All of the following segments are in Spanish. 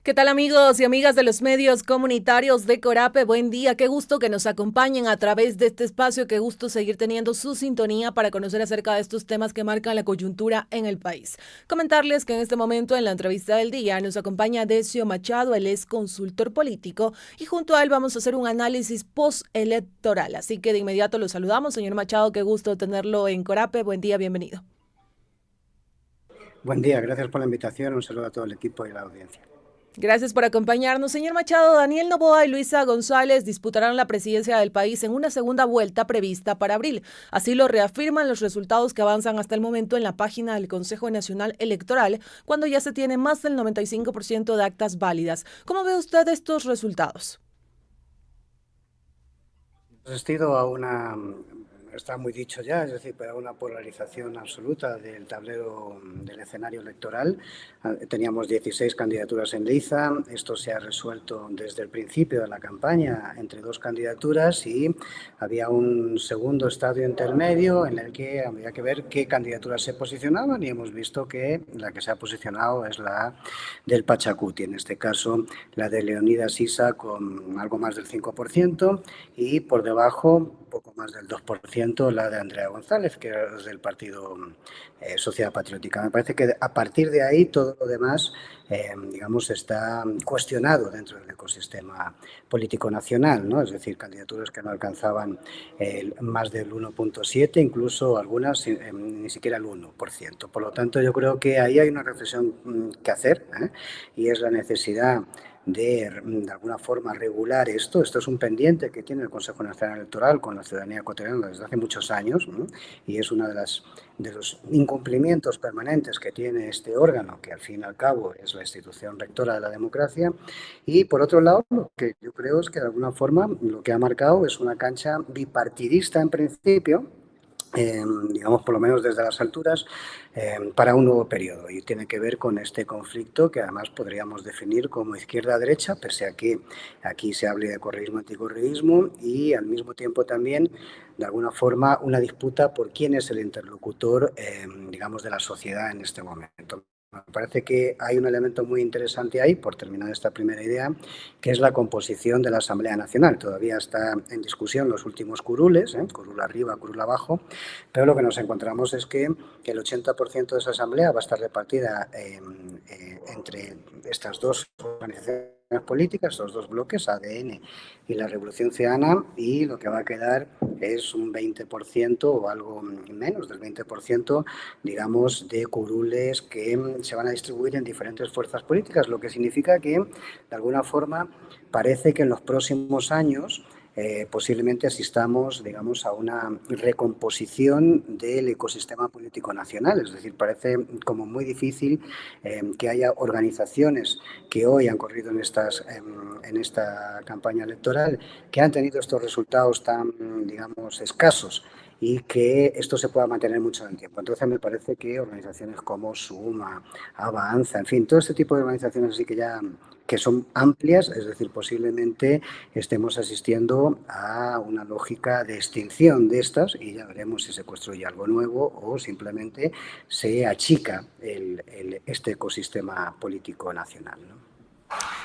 ¿Qué tal amigos y amigas de los medios comunitarios de Corape? Buen día, qué gusto que nos acompañen a través de este espacio, qué gusto seguir teniendo su sintonía para conocer acerca de estos temas que marcan la coyuntura en el país. Comentarles que en este momento en la entrevista del día nos acompaña Decio Machado, él es consultor político y junto a él vamos a hacer un análisis postelectoral. Así que de inmediato lo saludamos. Señor Machado, qué gusto tenerlo en Corape. Buen día, bienvenido. Buen día, gracias por la invitación. Un saludo a todo el equipo y a la audiencia. Gracias por acompañarnos. Señor Machado, Daniel Noboa y Luisa González disputarán la presidencia del país en una segunda vuelta prevista para abril. Así lo reafirman los resultados que avanzan hasta el momento en la página del Consejo Nacional Electoral, cuando ya se tiene más del 95% de actas válidas. ¿Cómo ve usted estos resultados? Hemos asistido a una, está muy dicho ya, es decir, a una polarización absoluta del tablero del escenario electoral. Teníamos 16 candidaturas en liza, esto se ha resuelto desde el principio de la campaña entre dos candidaturas y había un segundo estadio intermedio en el que había que ver qué candidaturas se posicionaban y hemos visto que la que se ha posicionado es la del Pachacuti, en este caso la de Leonidas Issa con algo más del 5% y por debajo, poco más del 2%, la de Andrea González, que es del Partido Sociedad Patriótica. Me parece que a partir de ahí todo lo demás, digamos, está cuestionado dentro del ecosistema político nacional, ¿no? Es decir, candidaturas que no alcanzaban más del 1,7, incluso algunas ni siquiera el 1%. Por lo tanto, yo creo que ahí hay una reflexión que hacer, y es la necesidad de alguna forma regular esto. Esto es un pendiente que tiene el Consejo Nacional Electoral con la ciudadanía ecuatoriana desde hace muchos años, ¿no? Y es uno de los incumplimientos permanentes que tiene este órgano, que al fin y al cabo es la institución rectora de la democracia. Y por otro lado, lo que yo creo es que de alguna forma lo que ha marcado es una cancha bipartidista en principio, digamos por lo menos desde las alturas, para un nuevo periodo. Y tiene que ver con este conflicto que además podríamos definir como izquierda-derecha, pese a que aquí se hable de correísmo, anticorreísmo, y al mismo tiempo también, de alguna forma, una disputa por quién es el interlocutor, digamos, de la sociedad en este momento. Me parece que hay un elemento muy interesante ahí, por terminar esta primera idea, que es la composición de la Asamblea Nacional. Todavía está en discusión los últimos curules, curul arriba, curul abajo, pero lo que nos encontramos es que el 80% de esa asamblea va a estar repartida entre estas dos organizaciones políticas, estos dos bloques, ADN y la Revolución Ciudadana, y lo que va a quedar es un 20% o algo menos del 20%, digamos, de curules que se van a distribuir en diferentes fuerzas políticas, lo que significa que, de alguna forma, parece que en los próximos años posiblemente asistamos, digamos, a una recomposición del ecosistema político nacional. Es decir, parece como muy difícil que haya organizaciones que hoy han corrido en esta campaña electoral, que han tenido estos resultados tan, digamos, escasos y que esto se pueda mantener mucho en el tiempo. Entonces me parece que organizaciones como Suma, Avanza, en fin, todo este tipo de organizaciones así que son amplias, es decir, posiblemente estemos asistiendo a una lógica de extinción de estas y ya veremos si se construye algo nuevo o simplemente se achica este ecosistema político nacional, ¿no?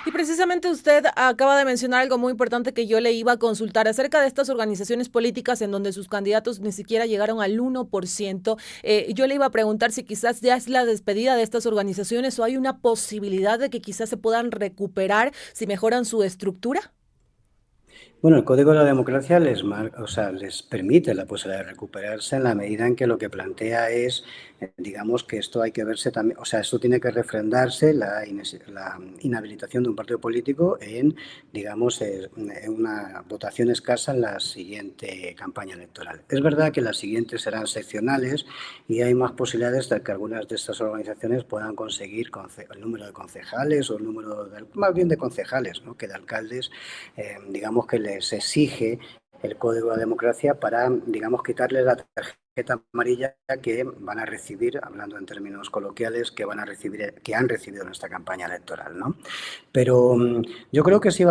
Y precisamente usted acaba de mencionar algo muy importante que yo le iba a consultar acerca de estas organizaciones políticas en donde sus candidatos ni siquiera llegaron al 1%. Yo le iba a preguntar si quizás ya es la despedida de estas organizaciones o hay una posibilidad de que quizás se puedan recuperar si mejoran su estructura. Bueno, el Código de la Democracia o sea, les permite la posibilidad de recuperarse en la medida en que lo que plantea es, digamos, que esto hay que verse también, o sea, esto tiene que refrendarse la inhabilitación de un partido político en, digamos, en una votación escasa en la siguiente campaña electoral. Es verdad que las siguientes serán seccionales y hay más posibilidades de que algunas de estas organizaciones puedan conseguir el número de concejales o el número, más bien de concejales, ¿no?, que de alcaldes, digamos, que les exige el Código de Democracia para, digamos, quitarle la tarjeta amarilla que van a recibir, hablando en términos coloquiales, que han recibido en esta campaña electoral, ¿no? Pero yo creo que sí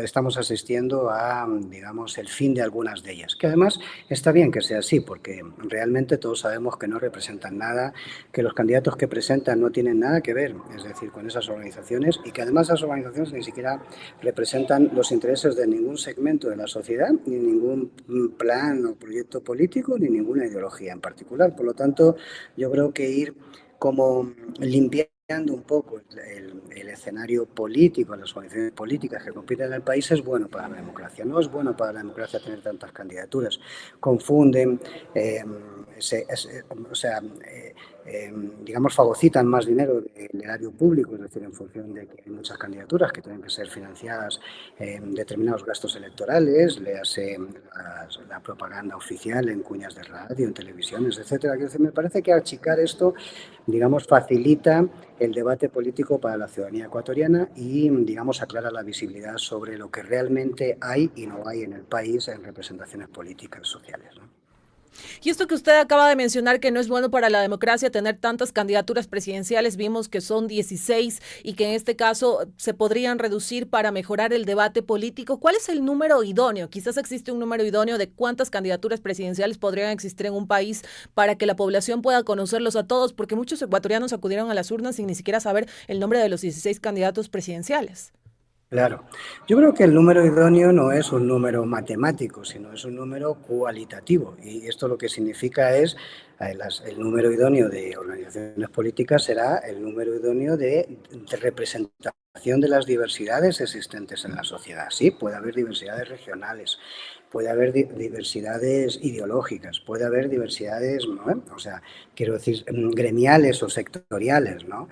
estamos asistiendo a, digamos, el fin de algunas de ellas, que además está bien que sea así, porque realmente todos sabemos que no representan nada, que los candidatos que presentan no tienen nada que ver, es decir, con esas organizaciones, y que además esas organizaciones ni siquiera representan los intereses de ningún segmento de la sociedad, ni ningún plan o proyecto político, ni ninguna ideología en particular. Por lo tanto, yo creo que ir como limpiando un poco el escenario político, las organizaciones políticas que compiten en el país es bueno para la democracia. No es bueno para la democracia tener tantas candidaturas. Confunden, eh, o sea, digamos, fagocitan más dinero del erario público, es decir, en función de que hay muchas candidaturas que tienen que ser financiadas en determinados gastos electorales, léase la propaganda oficial en cuñas de radio, en televisiones, etcétera. Me parece que achicar esto, digamos, facilita el debate político para la ciudadanía ecuatoriana y, digamos, aclara la visibilidad sobre lo que realmente hay y no hay en el país en representaciones políticas sociales, ¿no? Y esto que usted acaba de mencionar, que no es bueno para la democracia tener tantas candidaturas presidenciales, vimos que son 16 y que en este caso se podrían reducir para mejorar el debate político. ¿Cuál es el número idóneo? Quizás existe un número idóneo de cuántas candidaturas presidenciales podrían existir en un país para que la población pueda conocerlos a todos, porque muchos ecuatorianos acudieron a las urnas sin ni siquiera saber el nombre de los 16 candidatos presidenciales. Claro, yo creo que el número idóneo no es un número matemático, sino es un número cualitativo. Y esto lo que significa es, el número idóneo de organizaciones políticas será el número idóneo de representación de las diversidades existentes en la sociedad. Sí, puede haber diversidades regionales, puede haber diversidades ideológicas, puede haber diversidades, ¿no? O sea, quiero decir, gremiales o sectoriales, ¿no?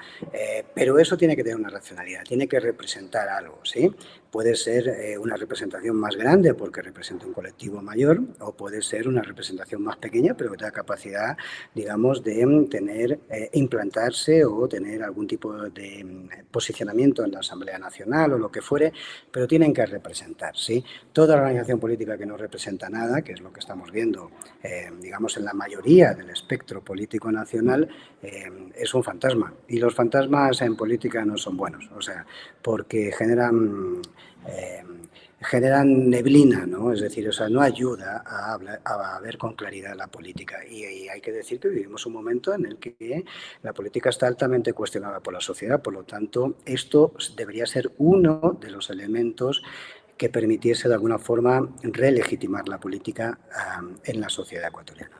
Pero eso tiene que tener una racionalidad, tiene que representar algo, ¿sí? Puede ser una representación más grande porque representa un colectivo mayor, o puede ser una representación más pequeña, pero que tenga capacidad, digamos, de tener, implantarse o tener algún tipo de posicionamiento en la Asamblea Nacional o lo que fuere, pero tienen que representar, ¿sí? Toda organización política que no representa nada, que es lo que estamos viendo, digamos, en la mayoría del espectro político nacional, es un fantasma. Y los fantasmas en política no son buenos, o sea, porque eh, generan neblina, ¿no? Es decir, o sea, no ayuda a ver con claridad la política. Y hay que decir que vivimos un momento en el que la política está altamente cuestionada por la sociedad. Por lo tanto, esto debería ser uno de los elementos que permitiese de alguna forma relegitimar la política en la sociedad ecuatoriana.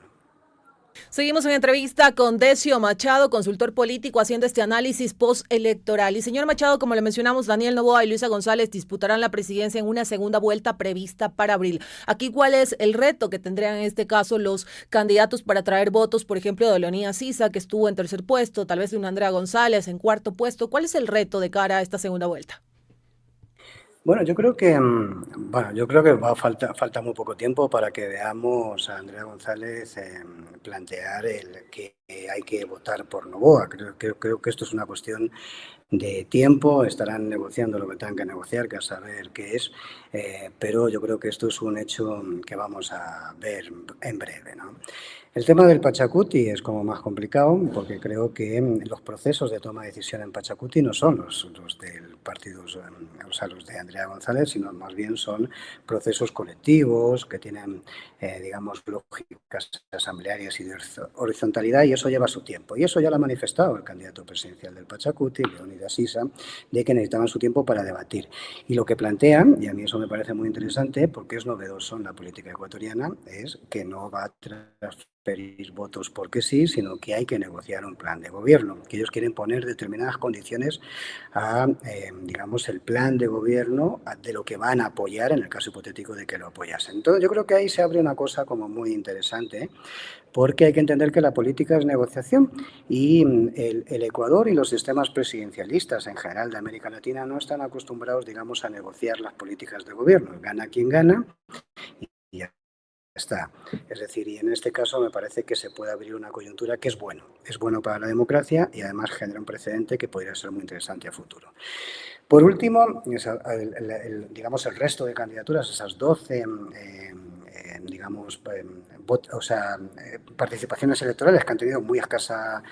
Seguimos en entrevista con Decio Machado, consultor político, haciendo este análisis postelectoral. Y señor Machado, como le mencionamos, Daniel Noboa y Luisa González disputarán la presidencia en una segunda vuelta prevista para abril. Aquí, ¿cuál es el reto que tendrían en este caso los candidatos para traer votos, por ejemplo, de Leonidas Sisa, que estuvo en tercer puesto, tal vez de una Andrea González en cuarto puesto? ¿Cuál es el reto de cara a esta segunda vuelta? Bueno, yo creo que falta muy poco tiempo para que veamos a Andrea González plantear el que hay que votar por Noboa. Creo que esto es una cuestión de tiempo, estarán negociando lo que tengan que negociar, que a saber qué es, pero yo creo que esto es un hecho que vamos a ver en breve, ¿no? El tema del Pachacuti es como más complicado porque creo que los procesos de toma de decisión en Pachacuti no son los del partido, o sea, los de Andrea González, sino más bien son procesos colectivos que tienen, digamos, lógicas asamblearias y de horizontalidad, y eso lleva su tiempo. Y eso ya lo ha manifestado el candidato presidencial del Pachacuti, Leonidas Sisa, de que necesitaban su tiempo para debatir. Y lo que plantean, y a mí eso me parece muy interesante porque es novedoso en la política ecuatoriana, es que no va a transferir votos porque sí, sino que hay que negociar un plan de gobierno, que ellos quieren poner determinadas condiciones a, digamos, el plan de gobierno de lo que van a apoyar en el caso hipotético de que lo apoyasen. Entonces yo creo que ahí se abre una cosa como muy interesante, ¿eh? Porque hay que entender que la política es negociación y el Ecuador y los sistemas presidencialistas en general de América Latina no están acostumbrados, digamos, a negociar las políticas de gobierno. Gana quien gana y ya está. Es decir, y en este caso me parece que se puede abrir una coyuntura que es bueno para la democracia y además genera un precedente que podría ser muy interesante a futuro. Por último, digamos, el resto de candidaturas, esas 12, digamos, participaciones electorales que han tenido muy escasa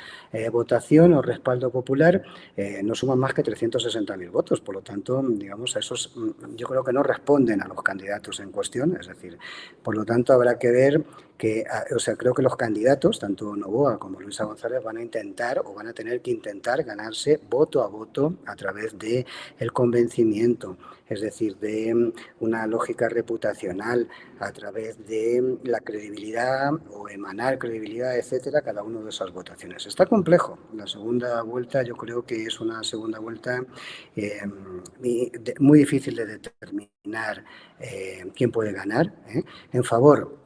votación o respaldo popular, no suman más que 360.000 votos. Por lo tanto, digamos, esos yo creo que no responden a los candidatos en cuestión. Es decir, por lo tanto, habrá que ver que, creo que los candidatos, tanto Novoa como Luisa González, van a intentar o van a tener que intentar ganarse voto a voto a través de el convencimiento, es decir, de una lógica reputacional, a través de la credibilidad o emanar credibilidad, etcétera, cada una de esas votaciones. Está complejo. La segunda vuelta yo creo que es una segunda vuelta muy difícil de determinar quién puede ganar. En favor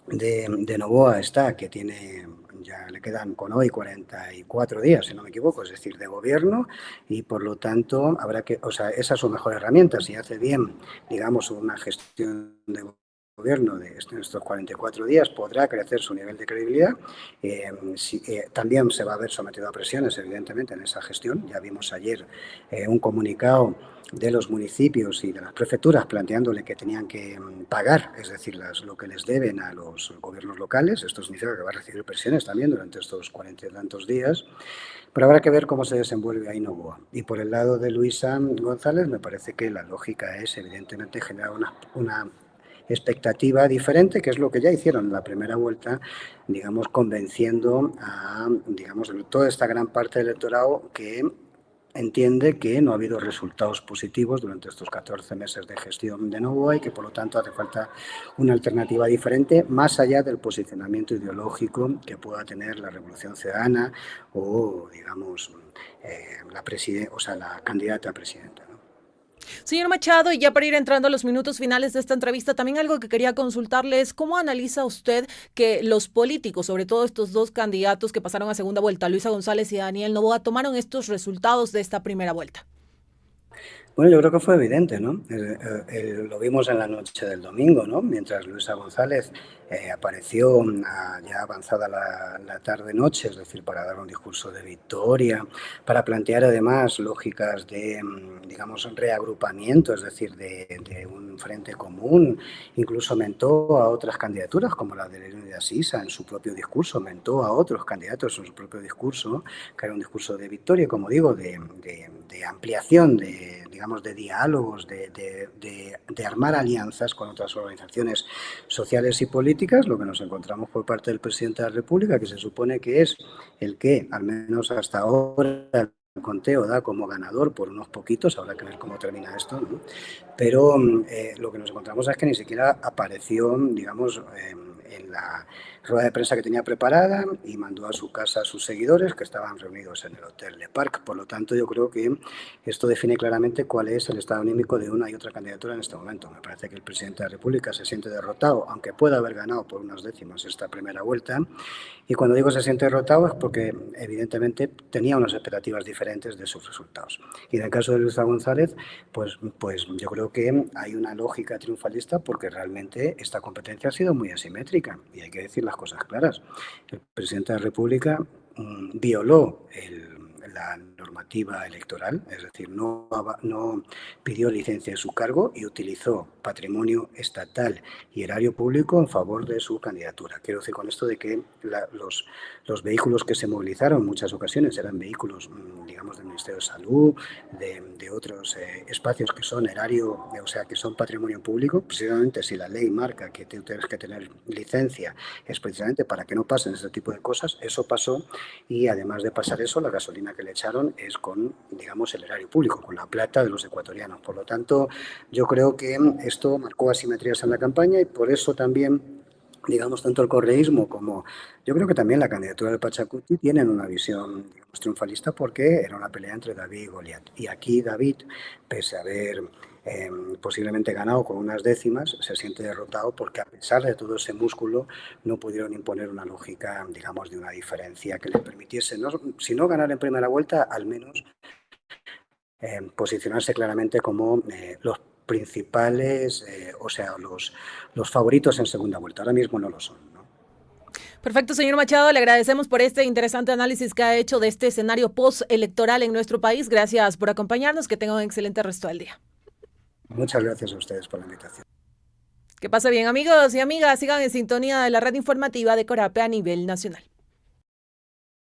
de Novoa está, que tiene, ya le quedan con hoy 44 días, si no me equivoco, es decir, de gobierno, y por lo tanto habrá que, esa es su mejor herramienta. Si hace bien, digamos, una gestión de gobierno de estos 44 días, podrá crecer su nivel de credibilidad. También se va a ver sometido a presiones, evidentemente, en esa gestión. Ya vimos ayer un comunicado de los municipios y de las prefecturas planteándole que tenían que pagar, es decir, lo que les deben a los gobiernos locales. Esto significa que va a recibir presiones también durante estos 40 y tantos días. Pero habrá que ver cómo se desenvuelve ahí Novoa. Y por el lado de Luisa González, me parece que la lógica es, evidentemente, generar una expectativa diferente, que es lo que ya hicieron en la primera vuelta, digamos, convenciendo a, digamos, toda esta gran parte del electorado que entiende que no ha habido resultados positivos durante estos 14 meses de gestión de Novoa y que, por lo tanto, hace falta una alternativa diferente, más allá del posicionamiento ideológico que pueda tener la Revolución Ciudadana o, digamos, la candidata a presidenta. Señor Machado, y ya para ir entrando a los minutos finales de esta entrevista, también algo que quería consultarle es cómo analiza usted que los políticos, sobre todo estos dos candidatos que pasaron a segunda vuelta, Luisa González y Daniel Noboa, tomaron estos resultados de esta primera vuelta. Bueno, yo creo que fue evidente, ¿no? Lo vimos en la noche del domingo, ¿no? Mientras Luisa González apareció ya avanzada la tarde-noche, es decir, para dar un discurso de victoria, para plantear además lógicas de, digamos, reagrupamiento, es decir, de un frente común. Incluso mentó a otras candidaturas, como la de Leonida Sisa en su propio discurso, mentó a otros candidatos en su propio discurso, que era un discurso de victoria, como digo, de ampliación, digamos, de diálogos, de armar alianzas con otras organizaciones sociales y políticas. Lo que nos encontramos por parte del presidente de la República, que se supone que es el que, al menos hasta ahora, el conteo da como ganador por unos poquitos, habrá que ver cómo termina esto, ¿no? Pero lo que nos encontramos es que ni siquiera apareció, digamos, en la rueda de prensa que tenía preparada y mandó a su casa a sus seguidores que estaban reunidos en el Hotel Le Parc. Por lo tanto, yo creo que esto define claramente cuál es el estado anímico de una y otra candidatura en este momento. Me parece que el presidente de la República se siente derrotado, aunque pueda haber ganado por unas décimas esta primera vuelta. Y cuando digo se siente derrotado es porque evidentemente tenía unas expectativas diferentes de sus resultados. Y en el caso de Luisa González, pues yo creo que hay una lógica triunfalista porque realmente esta competencia ha sido muy asimétrica y hay que decir las cosas claras. El presidente de la República violó la normativa electoral, es decir, no pidió licencia en su cargo y utilizó patrimonio estatal y erario público en favor de su candidatura. Quiero decir con esto de que los vehículos que se movilizaron en muchas ocasiones eran vehículos, digamos, del Ministerio de Salud, de otros espacios que son erario, o sea, que son patrimonio público. Precisamente si la ley marca que tienes que tener licencia es precisamente para que no pasen este tipo de cosas. Eso pasó y además de pasar eso, la gasolina que le echaron es con, digamos, el erario público, con la plata de los ecuatorianos. Por lo tanto, yo creo que esto marcó asimetrías en la campaña y por eso también, digamos, tanto el correísmo como yo creo que también la candidatura del Pachacuti tienen una visión, digamos, triunfalista porque era una pelea entre David y Goliat. Y aquí David, pese a haber posiblemente ganado con unas décimas, se siente derrotado porque a pesar de todo ese músculo no pudieron imponer una lógica, digamos, de una diferencia que les permitiese, si no ganar en primera vuelta, al menos posicionarse claramente como los principales, los favoritos en segunda vuelta. Ahora mismo no lo son, ¿no? Perfecto, señor Machado, le agradecemos por este interesante análisis que ha hecho de este escenario postelectoral en nuestro país. Gracias por acompañarnos, que tenga un excelente resto del día. Muchas gracias a ustedes por la invitación. Que pase bien, amigos y amigas. Sigan en sintonía de la red informativa de Corape a nivel nacional.